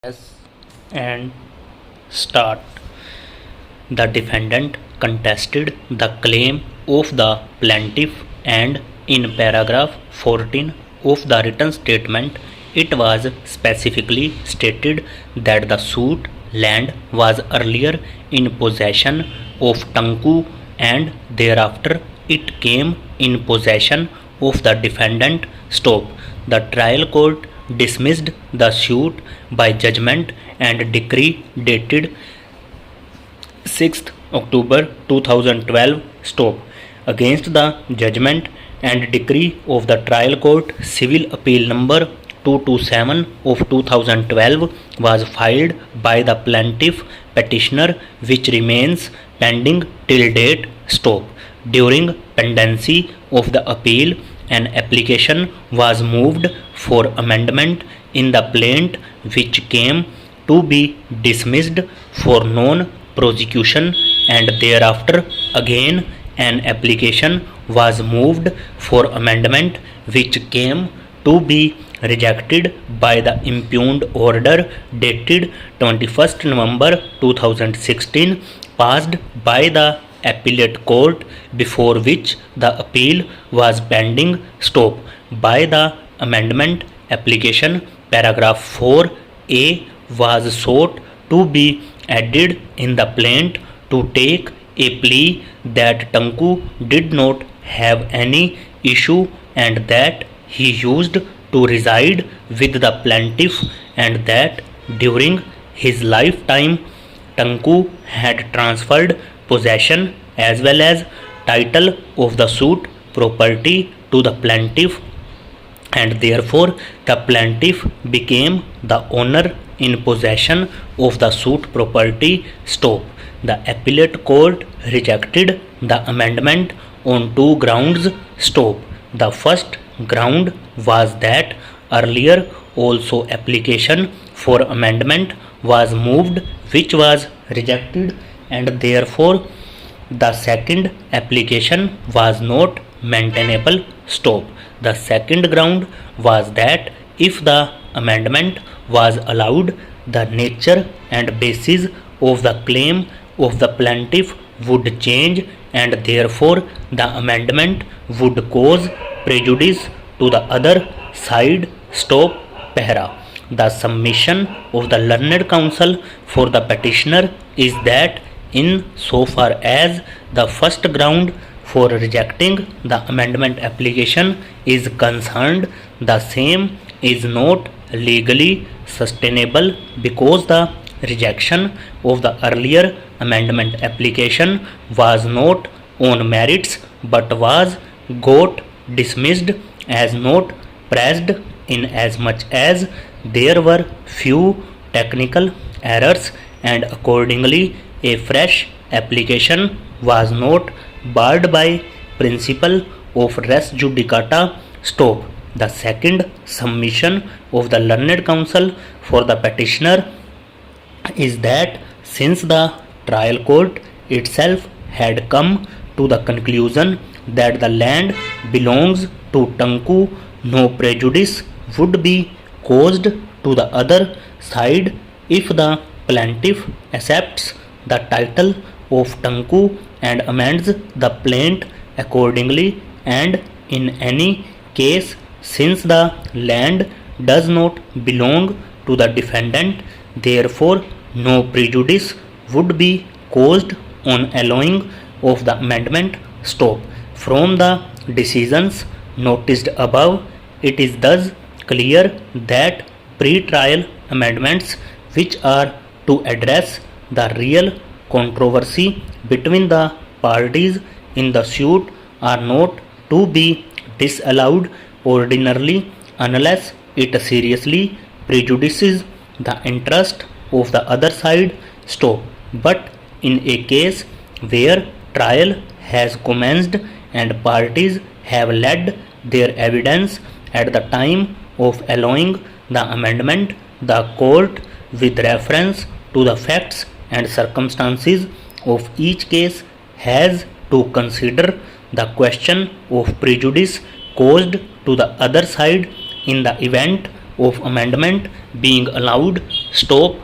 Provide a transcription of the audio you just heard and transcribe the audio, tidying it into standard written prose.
Yes, and start. The defendant contested the claim of the plaintiff, and in paragraph 14 of the written statement, it was specifically stated that the suit land was earlier in possession of Tanku and thereafter it came in possession of the defendant. Stop. The trial court dismissed the suit by judgment and decree dated 6th October 2012. Stop. Against the judgment and decree of the trial court, civil appeal number 227 of 2012 was filed by the plaintiff petitioner, which remains pending till date. Stop. During pendency of the appeal, an application was moved for amendment in the plaint, which came to be dismissed for non-prosecution, and thereafter again an application was moved for amendment, which came to be rejected by the impugned order dated 21st November 2016, passed by the appellate court, before which the appeal was pending. Stop. By the amendment application, paragraph 4A was sought to be added in the plaint to take a plea that Tanku did not have any issue and that he used to reside with the plaintiff, and that during his lifetime Tanku had transferred possession as well as title of the suit property to the plaintiff, and therefore the plaintiff became the owner in possession of the suit property. Stop. The appellate court rejected the amendment on two grounds. Stop. The first ground was that earlier also application for amendment was moved, which was rejected, and therefore the second application was not maintainable. Stop. The second ground was that if the amendment was allowed, the nature and basis of the claim of the plaintiff would change, and therefore the amendment would cause prejudice to the other side. Stop. Para. The submission of the learned counsel for the petitioner is that in so far as the first ground for rejecting the amendment application is concerned, the same is not legally sustainable, because the rejection of the earlier amendment application was not on merits but was got dismissed as not pressed, in as much as there were few technical errors, and accordingly a fresh application was not barred by principle of res judicata. Stop. The second submission of the learned counsel for the petitioner is that since the trial court itself had come to the conclusion that the land belongs to Tanku, no prejudice would be caused to the other side if the plaintiff accepts the title of Tanku and amends the plaint accordingly, and in any case, since the land does not belong to the defendant, therefore no prejudice would be caused on allowing of the amendment. Stop. From the decisions noticed above, it is thus clear that pre-trial amendments, which are to address the real controversy between the parties in the suit, are not to be disallowed ordinarily unless it seriously prejudices the interest of the other side. Stop. But in a case where trial has commenced and parties have led their evidence at the time of allowing the amendment, the court, with reference to the facts and circumstances of each case, has to consider the question of prejudice caused to the other side in the event of amendment being allowed. stop